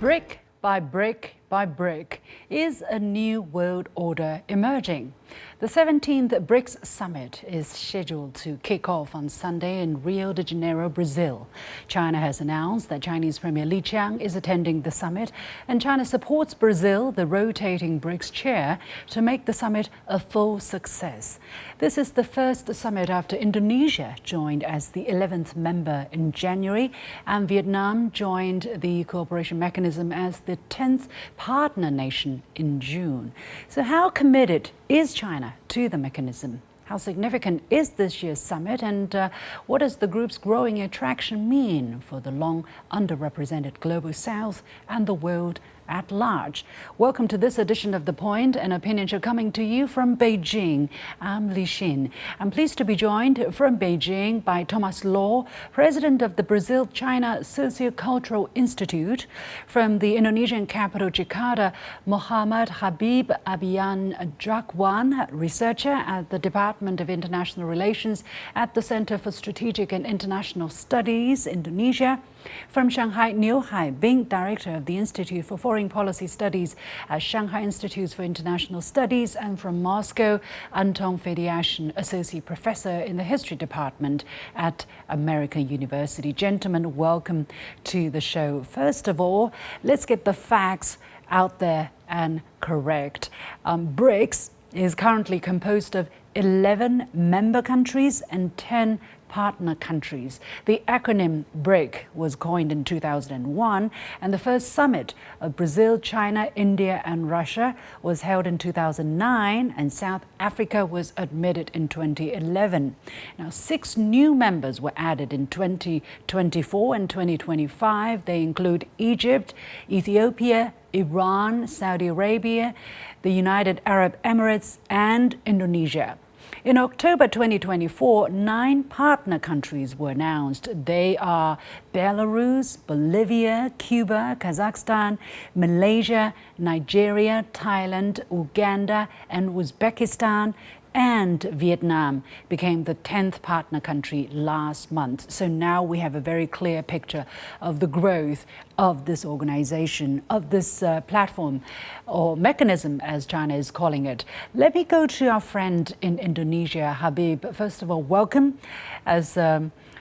Brick by brick by brick is a new world order emerging. The 17th BRICS Summit is scheduled to kick off on Sunday in Rio de Janeiro, Brazil. China has announced that Chinese Premier Li Qiang is attending the summit, and China supports Brazil, the rotating BRICS chair, to make the summit a full success. This is the first summit after Indonesia joined as the 11th member in January, and Vietnam joined the cooperation mechanism as the 10th partner nation in June. So how committed is China to the mechanism? How significant is this year's summit, and what does the group's growing attraction mean for the long underrepresented global south and the world at large? Welcome to this edition of The Point, an opinion show coming to you from Beijing. I'm Li Xin. I'm pleased to be joined from Beijing by Thomas Law, president of the Brazil-China Sociocultural Institute, from the Indonesian capital Jakarta, Muhammad Habib Abian Jakwan, researcher at the Department of International Relations at the Center for Strategic and International Studies, Indonesia. From Shanghai, Niu Haibing, director of the Institute for Foreign Policy Studies at Shanghai Institute for International Studies, and from Moscow, Anton Fediashin, associate professor in the history department at American University. Gentlemen, welcome to the show. First of all, let's get the facts out there and correct. BRICS is currently composed of 11 member countries and 10 partner countries. The acronym BRIC was coined in 2001, and the first summit of Brazil, China, India, and Russia was held in 2009, and South Africa was admitted in 2011. Now, 6 new members were added in 2024 and 2025. They include Egypt, Ethiopia, Iran, Saudi Arabia, the United Arab Emirates, and Indonesia. In October 2024, 9 partner countries were announced. They are Belarus, Bolivia, Cuba, Kazakhstan, Malaysia, Nigeria, Thailand, Uganda, and Uzbekistan. And Vietnam became the 10th partner country last month. So now we have a very clear picture of the growth of this organization, of this platform or mechanism, as China is calling it. Let me go to our friend in Indonesia, Habib. First of all, welcome as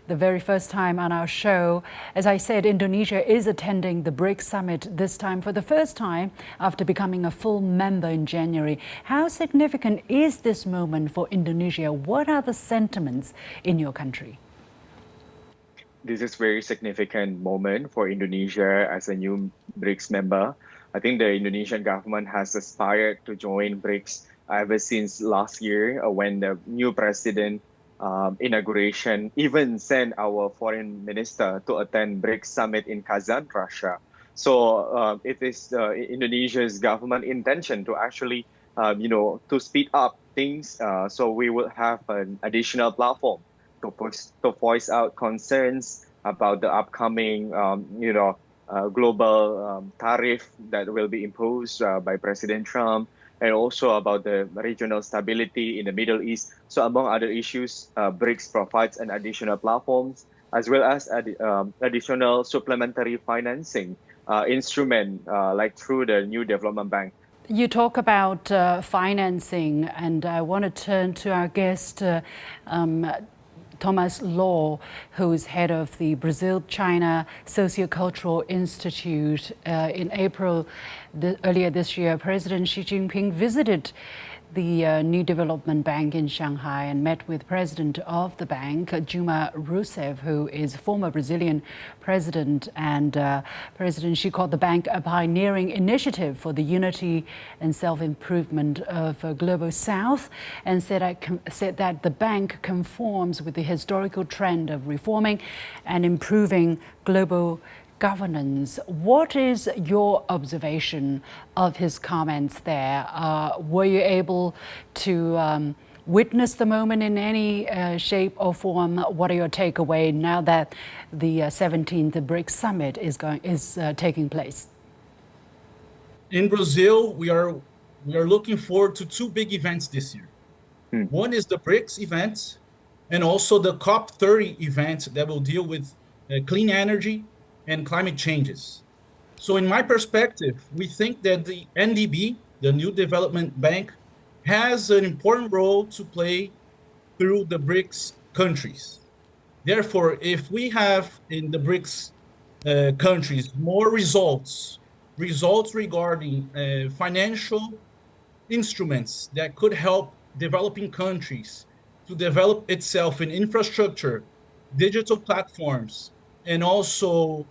the very first time on our show. As I said, Indonesia is attending the BRICS Summit this time for the first time after becoming a full member in January. How significant is this moment for Indonesia? What are the sentiments in your country? This is a very significant moment for Indonesia as a new BRICS member. I think the Indonesian government has aspired to join BRICS ever since last year when the new president inauguration even sent our foreign minister to attend BRICS Summit in Kazan, Russia. So it is Indonesia's government intention to actually, to speed up things. So we will have an additional platform to voice out concerns about the upcoming, global tariff that will be imposed by President Trump, and also about the regional stability in the Middle East. So among other issues, BRICS provides an additional platforms as well as additional supplementary financing instrument like through the new development bank. You talk about financing, and I want to turn to our guest, Thomas Law, who is head of the Brazil-China Sociocultural Institute. In April, earlier this year, President Xi Jinping visited the new development bank in Shanghai and met with president of the bank, Dilma Rousseff, who is former Brazilian president. And President Xi called the bank a pioneering initiative for the unity and self-improvement of Global South, and said that the bank conforms with the historical trend of reforming and improving global governance. What is your observation of his comments there? Were you able to witness the moment in any shape or form? What are your takeaways now that the 17th BRICS Summit is taking place? In Brazil, we are looking forward to 2 big events this year. One is the BRICS event, and also the COP30 event that will deal with clean energy and climate changes. So in my perspective, we think that the NDB, the New Development Bank, has an important role to play through the BRICS countries. Therefore, if we have in the BRICS countries more results regarding financial instruments that could help developing countries to develop itself in infrastructure, digital platforms, and also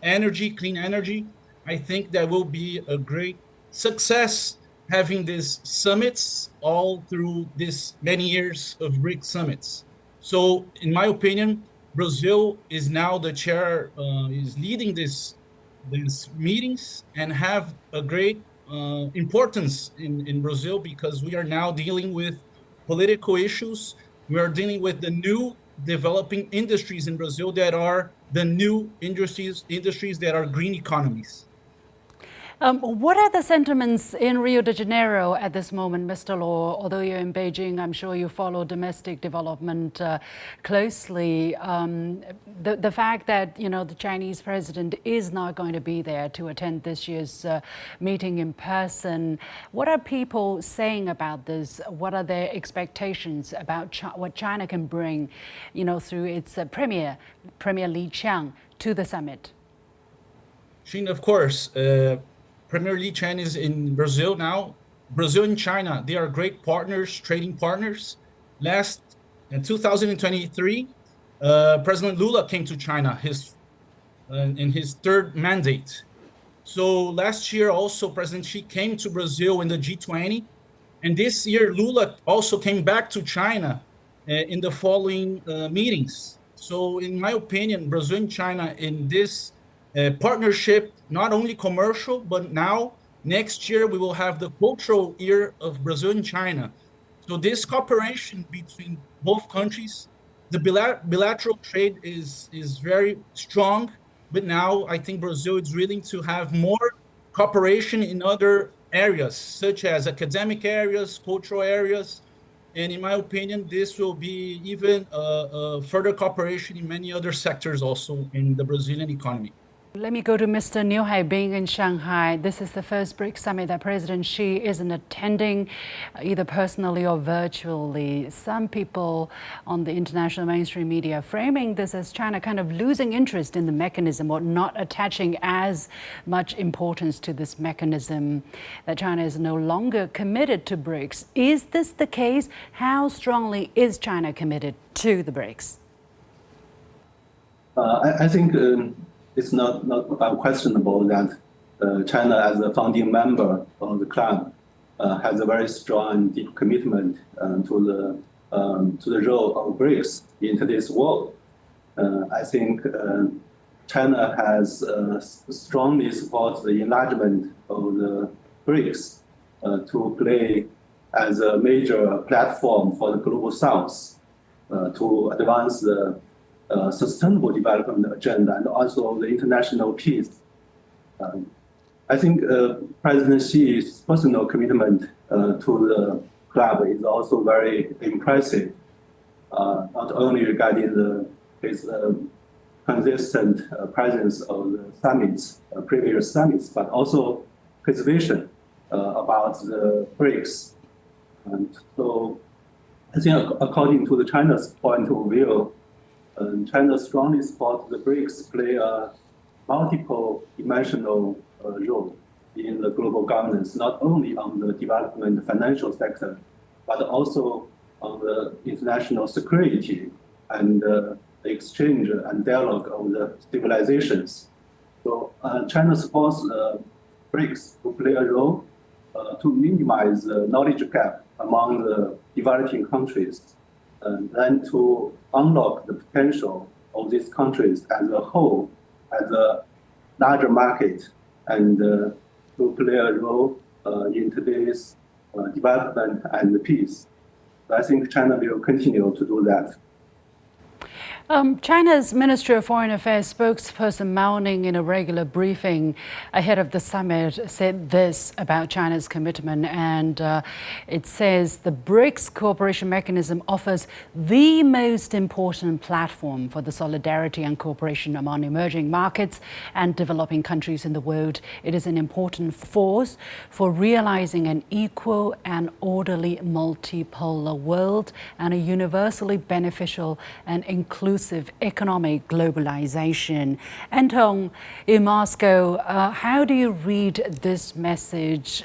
clean energy, I think that will be a great success having these summits all through this many years of BRICS summits. So, in my opinion, Brazil is now the chair, is leading these meetings and have a great importance in Brazil because we are now dealing with political issues. We are dealing with the new developing industries in Brazil that are the new industries that are green economies. What are the sentiments in Rio de Janeiro at this moment, Mr. Law? Although you're in Beijing, I'm sure you follow domestic development closely. The fact that the Chinese president is not going to be there to attend this year's meeting in person, what are people saying about this? What are their expectations about what China can bring, through its Premier Li Qiang to the summit? Xin, of course, Premier Li Qiang is in Brazil now. Brazil and China, they are great partners, trading partners. In 2023, President Lula came to China in his third mandate. So last year also, President Xi came to Brazil in the G20. And this year, Lula also came back to China in the following meetings. So in my opinion, Brazil and China in this partnership, not only commercial, but now next year we will have the cultural year of Brazil and China. So this cooperation between both countries, the bilateral trade is very strong, but now I think Brazil is willing to have more cooperation in other areas, such as academic areas, cultural areas. And in my opinion, this will be even further cooperation in many other sectors also in the Brazilian economy. Let me go to Mr. Niu Haibing in Shanghai. This is the first BRICS summit that President Xi isn't attending, either personally or virtually. Some people on the international mainstream media are framing this as China kind of losing interest in the mechanism or not attaching as much importance to this mechanism, that China is no longer committed to BRICS. Is this the case? How strongly is China committed to the BRICS? I think it's not unquestionable that China, as a founding member of the club, has a very strong and deep commitment to the role of BRICS in today's world. I think China has strongly supported the enlargement of the BRICS to play as a major platform for the global South to advance the sustainable development agenda and also the international peace. I think President Xi's personal commitment to the club is also very impressive, not only regarding his consistent presence of the summits, previous summits, but also his vision about the BRICS. And so I think according to the China's point of view, China strongly supports the BRICS play a multiple dimensional role in the global governance, not only on the development financial sector, but also on the international security and the exchange and dialogue of the civilizations. So China supports BRICS to play a role to minimize the knowledge gap among the developing countries, and to unlock the potential of these countries as a whole, as a larger market, and to play a role in today's development and peace. So I think China will continue to do that. China's Ministry of Foreign Affairs spokesperson Mao Ning, in a regular briefing ahead of the summit, said this about China's commitment, and it says the BRICS cooperation mechanism offers the most important platform for the solidarity and cooperation among emerging markets and developing countries in the world. It is an important force for realizing an equal and orderly multipolar world and a universally beneficial and inclusive economic globalization. Anton, in Moscow, how do you read this message?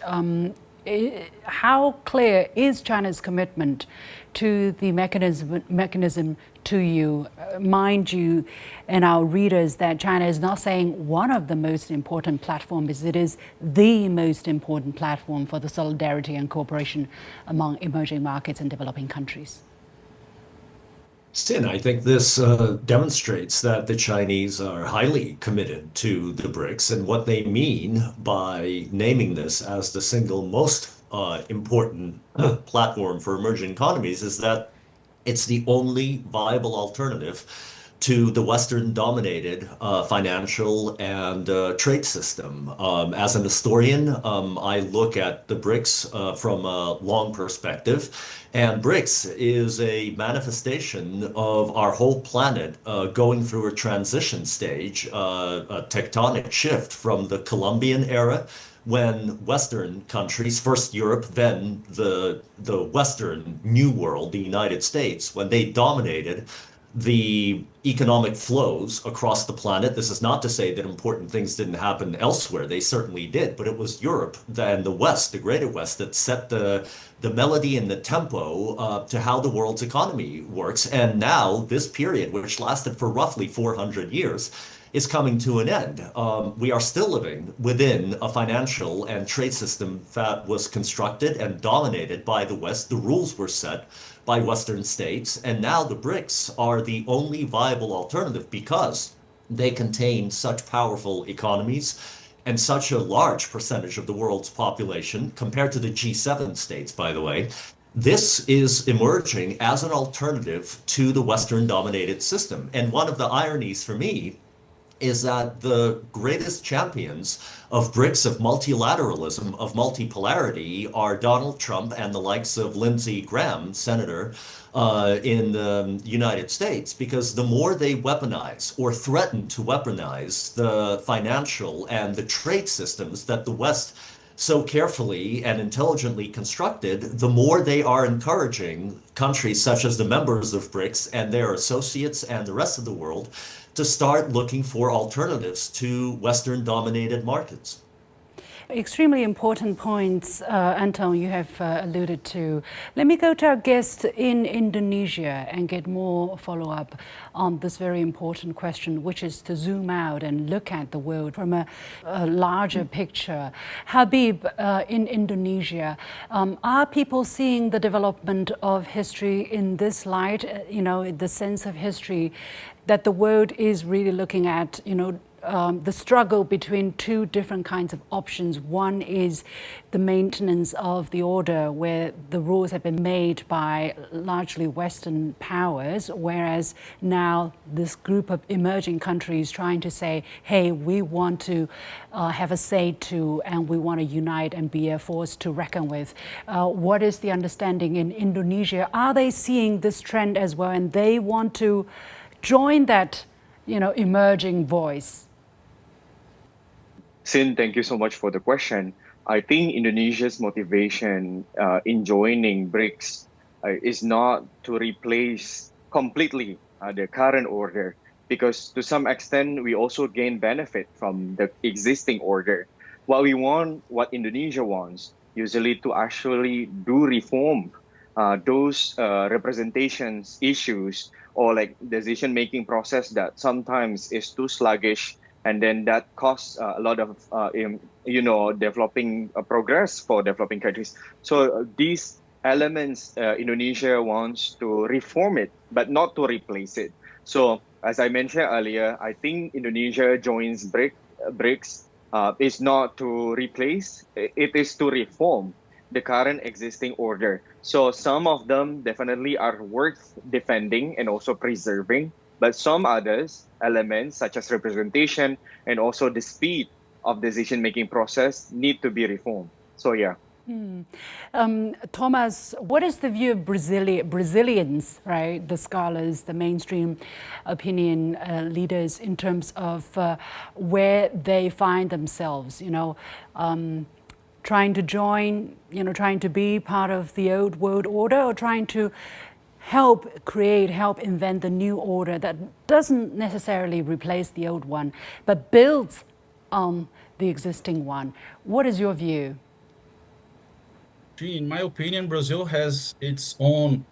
How clear is China's commitment to the mechanism to you? Mind you, and our readers, that China is not saying one of the most important platforms, it is the most important platform for the solidarity and cooperation among emerging markets and developing countries. Sin, I think this demonstrates that the Chinese are highly committed to the BRICS, and what they mean by naming this as the single most important platform for emerging economies is that it's the only viable alternative to the Western-dominated financial and trade system. As an historian, I look at the BRICS from a long perspective, and BRICS is a manifestation of our whole planet going through a transition stage, a tectonic shift from the Columbian era, when Western countries, first Europe, then the Western New World, the United States, when they dominated the economic flows across the planet. This is not to say that important things didn't happen elsewhere. They certainly did, but it was Europe and the West, the greater West, that set the melody and the tempo to how the world's economy works. And now this period, which lasted for roughly 400 years, is coming to an end. We are still living within a financial and trade system that was constructed and dominated by the West. The rules were set by Western states, and now the BRICS are the only viable alternative because they contain such powerful economies and such a large percentage of the world's population compared to the G7 states, by the way. This is emerging as an alternative to the Western-dominated system. And one of the ironies for me is that the greatest champions of BRICS, of multilateralism, of multipolarity, are Donald Trump and the likes of Lindsey Graham, senator in the United States, because the more they weaponize or threaten to weaponize the financial and the trade systems that the West so carefully and intelligently constructed, the more they are encouraging countries such as the members of BRICS and their associates and the rest of the world to start looking for alternatives to Western-dominated markets. Extremely important points, Anton, you have alluded to. Let me go to our guest in Indonesia and get more follow-up on this very important question, which is to zoom out and look at the world from a larger picture. Habib, in Indonesia, are people seeing the development of history in this light, the sense of history that the world is really looking at, the struggle between two different kinds of options? One is the maintenance of the order, where the rules have been made by largely Western powers, whereas now this group of emerging countries trying to say, hey, we want to have a say too, and we want to unite and be a force to reckon with. What is the understanding in Indonesia? Are they seeing this trend as well, and they want to join that, emerging voice? Sin, thank you so much for the question. I think Indonesia's motivation in joining BRICS is not to replace completely the current order, because to some extent we also gain benefit from the existing order. What we want, what Indonesia wants, usually to actually do reform those representations issues, or like decision-making process that sometimes is too sluggish, and then that costs a lot of developing progress for developing countries. So these elements, Indonesia wants to reform it, but not to replace it. So as I mentioned earlier, I think Indonesia joins BRICS is not to replace, it is to reform the current existing order. So some of them definitely are worth defending and also preserving. But some others elements, such as representation and also the speed of decision-making process, need to be reformed. So yeah. Thomas, what is the view of Brazilians, right? The scholars, the mainstream opinion leaders, in terms of where they find themselves, trying to join, trying to be part of the old world order, or trying to help invent the new order that doesn't necessarily replace the old one, but builds on the existing one? What is your view? In my opinion, Brazil has its own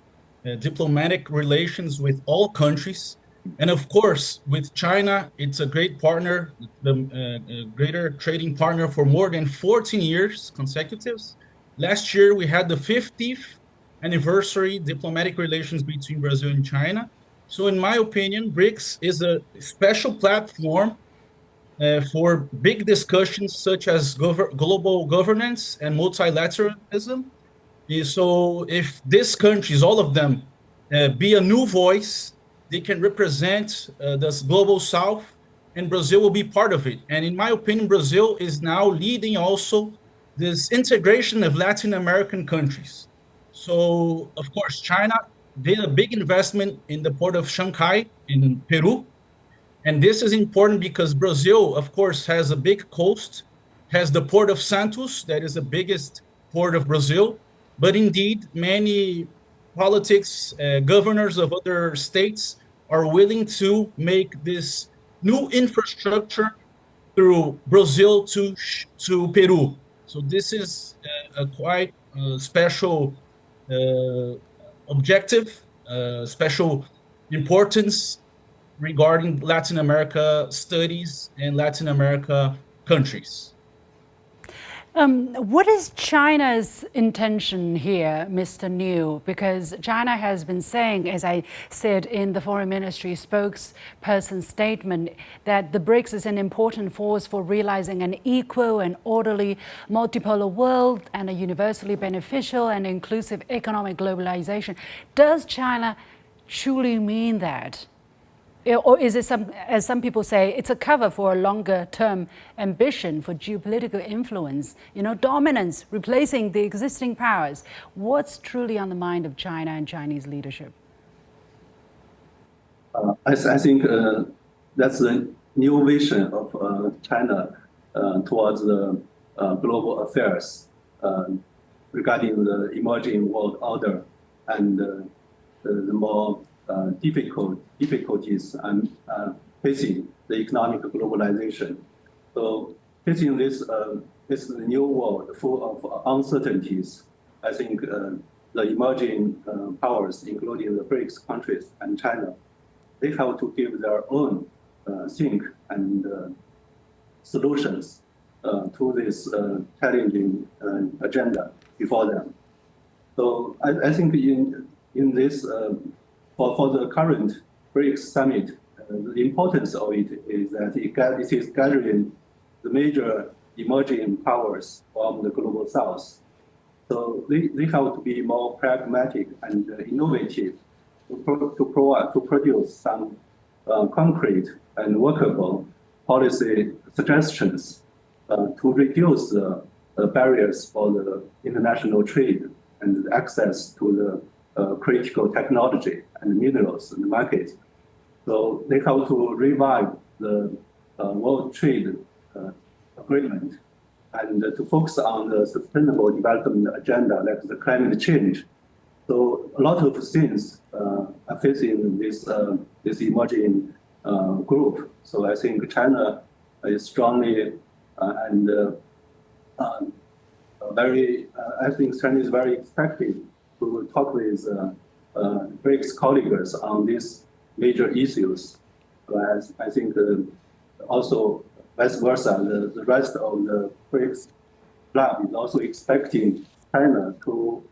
diplomatic relations with all countries. And of course, with China, it's a great partner, the greater trading partner for more than 14 years consecutives. Last year, we had the 50th anniversary diplomatic relations between Brazil and China. So in my opinion, BRICS is a special platform for big discussions such as global governance and multilateralism. So if these countries, all of them, be a new voice, they can represent this global South, and Brazil will be part of it. And in my opinion, Brazil is now leading also this integration of Latin American countries. So, of course, China did a big investment in the port of Shanghai in Peru. And this is important because Brazil, of course, has a big coast, has the port of Santos, that is the biggest port of Brazil. But indeed, many politics, governors of other states are willing to make this new infrastructure through Brazil to Peru. So this is a quite special objective, special importance regarding Latin America studies and Latin America countries. What is China's intention here, Mr. Niu? Because China has been saying, as I said in the Foreign Ministry spokesperson statement, that the BRICS is an important force for realizing an equal and orderly multipolar world and a universally beneficial and inclusive economic globalization. Does China truly mean that? Or is it, as some people say, it's a cover for a longer-term ambition for geopolitical influence, dominance, replacing the existing powers? What's truly on the mind of China and Chinese leadership? I think that's the new vision of China towards the global affairs regarding the emerging world order and the more difficulties and facing the economic globalization. So facing this new world full of uncertainties, I think the emerging powers, including the BRICS countries and China, they have to give their own think and solutions to this challenging agenda before them. So I think in this for the current BRICS summit, the importance of it is that it is gathering the major emerging powers from the global south. So they have to be more pragmatic and innovative to produce some concrete and workable policy suggestions to reduce the barriers for the international trade and access to the critical technology and minerals in the market. So they have to revive the World Trade Agreement and to focus on the sustainable development agenda, like the climate change. So a lot of things are facing this emerging group. So I think China is strongly and I think China is very expected to talk with BRICS colleagues on these major issues. Whereas I think also vice versa, the rest of the BRICS club is also expecting China to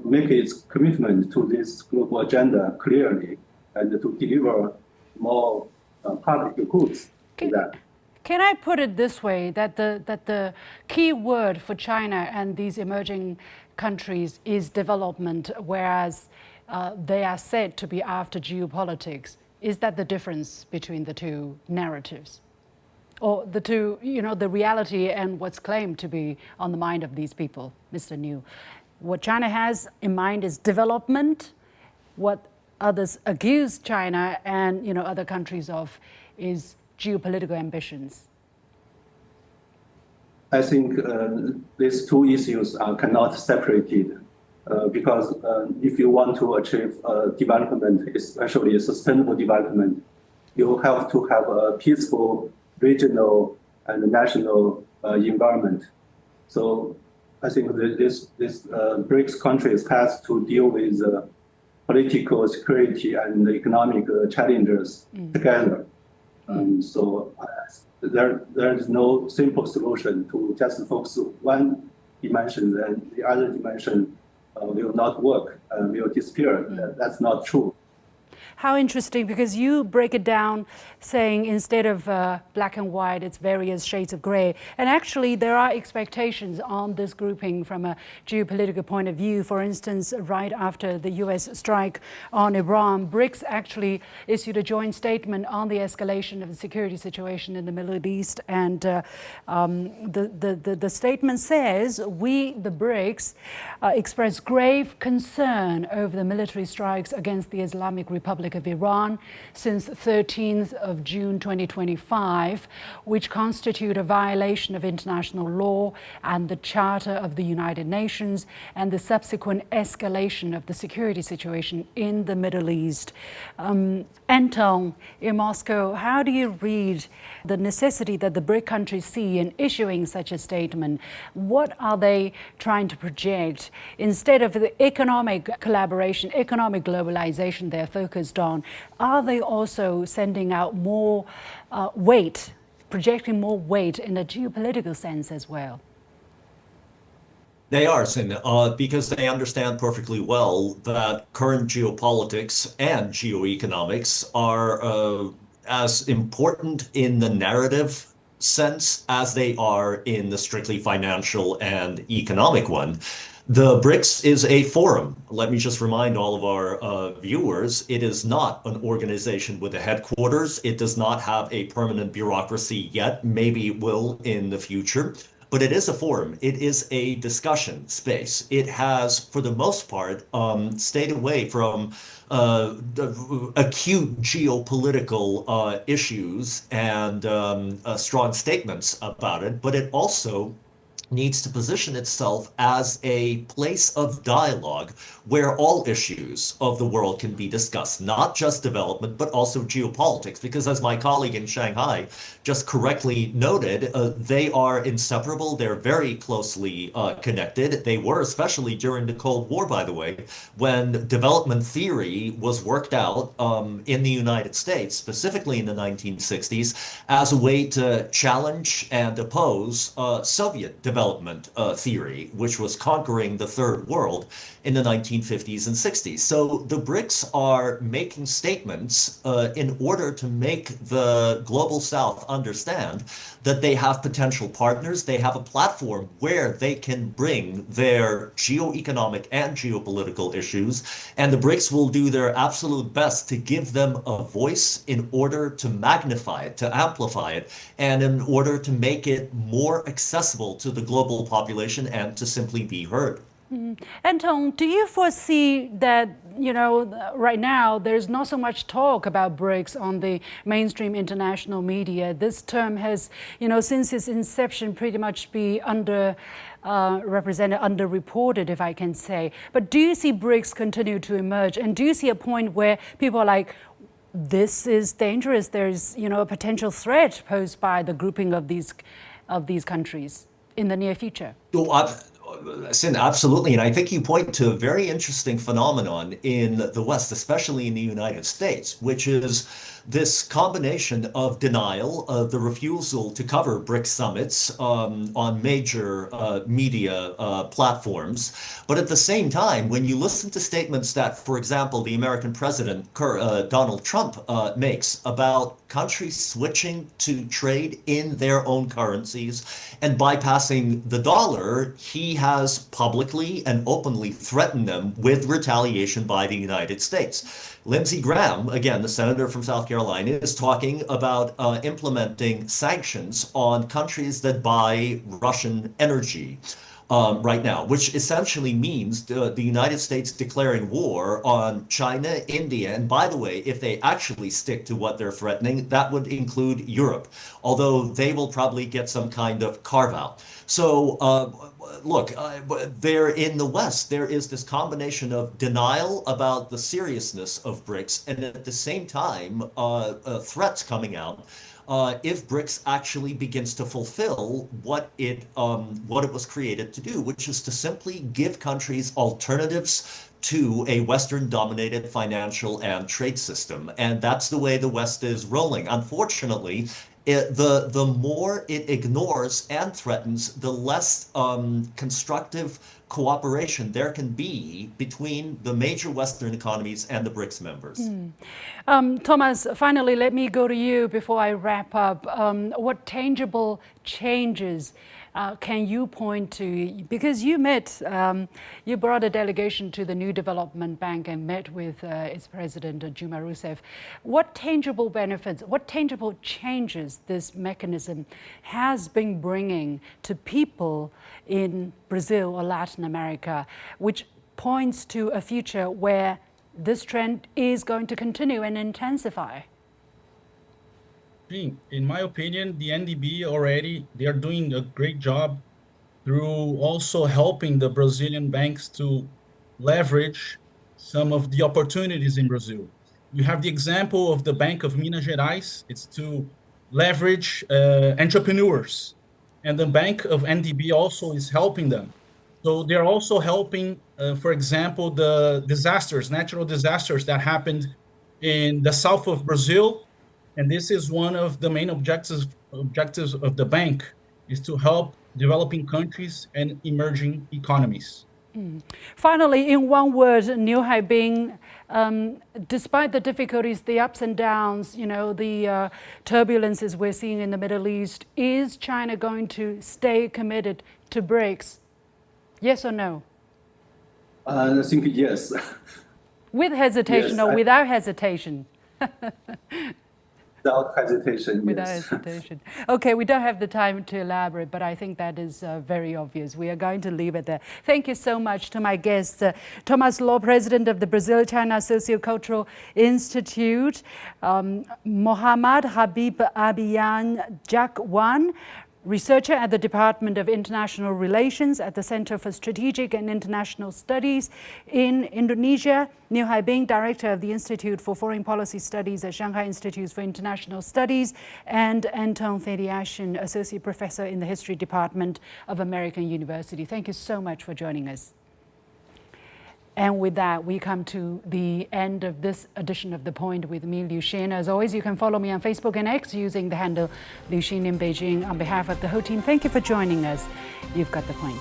make its commitment to this global agenda clearly and to deliver more public goods to that. Can I put it this way, that the key word for China and these emerging countries is development, whereas they are said to be after geopolitics. Is that the difference between the two narratives? Or the two, the reality and what's claimed to be on the mind of these people, Mr. Niu? What China has in mind is development. What others accuse China and other countries of is geopolitical ambitions. I think these two issues are cannot separated because if you want to achieve development, especially sustainable development, you have to have a peaceful regional and national environment. So I think this BRICS countries has to deal with political security and economic challenges together. So there is no simple solution to just focus one dimension, and the other dimension will not work, will disappear. That's not true. How interesting, because you break it down saying instead of black and white, it's various shades of gray. And actually, there are expectations on this grouping from a geopolitical point of view. For instance, right after the US strike on Iran, BRICS actually issued a joint statement on the escalation of the security situation in the Middle East. And the statement says, we, the BRICS, express grave concern over the military strikes against the Islamic Republic of Iran since 13th of June 2025, which constitute a violation of international law and the Charter of the United Nations, and the subsequent escalation of the security situation in the Middle East. Anton, in Moscow, how do you read the necessity that the BRIC countries see in issuing such a statement? What are they trying to project? Instead of the economic collaboration, economic globalization they're focused on, are they also sending out more weight, projecting more weight in a geopolitical sense as well? They are, Sin, because they understand perfectly well that current geopolitics and geoeconomics are as important in the narrative sense as they are in the strictly financial and economic one. The BRICS is a forum. Let me just remind all of our viewers, it is not an organization with a headquarters. It does not have a permanent bureaucracy yet. Maybe it will in the future. But it is a forum. It is a discussion space. It has, for the most part, stayed away from acute geopolitical issues and strong statements about it. But it also needs to position itself as a place of dialogue where all issues of the world can be discussed, not just development, but also geopolitics. Because as my colleague in Shanghai just correctly noted, they are inseparable. They're very closely connected. They were, especially during the Cold War, by the way, when development theory was worked out in the United States, specifically in the 1960s, as a way to challenge and oppose Soviet development theory, which was conquering the third world in the 1950s and 60s. So the BRICS are making statements in order to make the global South understand that they have potential partners. They have a platform where they can bring their geoeconomic and geopolitical issues, and the BRICS will do their absolute best to give them a voice in order to magnify it, to amplify it, and in order to make it more accessible to the global population and to simply be heard. Anton, do you foresee that, right now there's not so much talk about BRICS on the mainstream international media? This term has, since its inception, pretty much be underrepresented, underreported, if I can say. But do you see BRICS continue to emerge? And do you see a point where people are like, this is dangerous, there's, a potential threat posed by the grouping of these countries in the near future? Sin, absolutely. And I think you point to a very interesting phenomenon in the West, especially in the United States, which is this combination of denial, of the refusal to cover BRICS summits on major media platforms. But at the same time, when you listen to statements that, for example, the American president, Donald Trump, makes about countries switching to trade in their own currencies and bypassing the dollar, he has publicly and openly threatened them with retaliation by the United States. Lindsey Graham, again, the senator from South Carolina, is talking about implementing sanctions on countries that buy Russian energy. Right now, which essentially means the United States declaring war on China, India, and by the way, if they actually stick to what they're threatening, that would include Europe, although they will probably get some kind of carve out. So look, there in the West, there is this combination of denial about the seriousness of BRICS and at the same time threats coming out. If BRICS actually begins to fulfill what it was created to do, which is to simply give countries alternatives to a Western-dominated financial and trade system. And that's the way the West is rolling. Unfortunately, the more it ignores and threatens, the less constructive cooperation there can be between the major Western economies and the BRICS members. Thomas, finally, let me go to you before I wrap up. What tangible changes can you point to? Because you you brought a delegation to the New Development Bank and met with its president, Dilma Rousseff. What tangible benefits, what tangible changes this mechanism has been bringing to people in Brazil or Latin America, which points to a future where this trend is going to continue and intensify? In my opinion, the NDB already, they are doing a great job through also helping the Brazilian banks to leverage some of the opportunities in Brazil. You have the example of the Bank of Minas Gerais. It's to leverage entrepreneurs. And the Bank of NDB also is helping them. So they're also helping, for example, the disasters, natural disasters that happened in the south of Brazil. And this is one of the main objectives of the bank, is to help developing countries and emerging economies. Finally, in one word, Liu Haibing, despite the difficulties, the ups and downs, the turbulences we're seeing in the Middle East, is China going to stay committed to BRICS? Yes or no? I think yes. With hesitation or without hesitation? Without hesitation, Without yes. hesitation. Okay, we don't have the time to elaborate, but I think that is very obvious. We are going to leave it there. Thank you so much to my guests, Thomas Law, President of the Brazil-China Sociocultural Institute, Mohammad Habib Abiyan Jakwan, researcher at the Department of International Relations at the Center for Strategic and International Studies in Indonesia, Liu Haibing, Director of the Institute for Foreign Policy Studies at Shanghai Institute for International Studies, and Anton Fediashin, Associate Professor in the History Department of American University. Thank you so much for joining us. And with that, we come to the end of this edition of The Point with me, Liu Xin. As always, you can follow me on Facebook and X using the handle Liu Xin in Beijing. On behalf of the whole team, thank you for joining us. You've got The Point.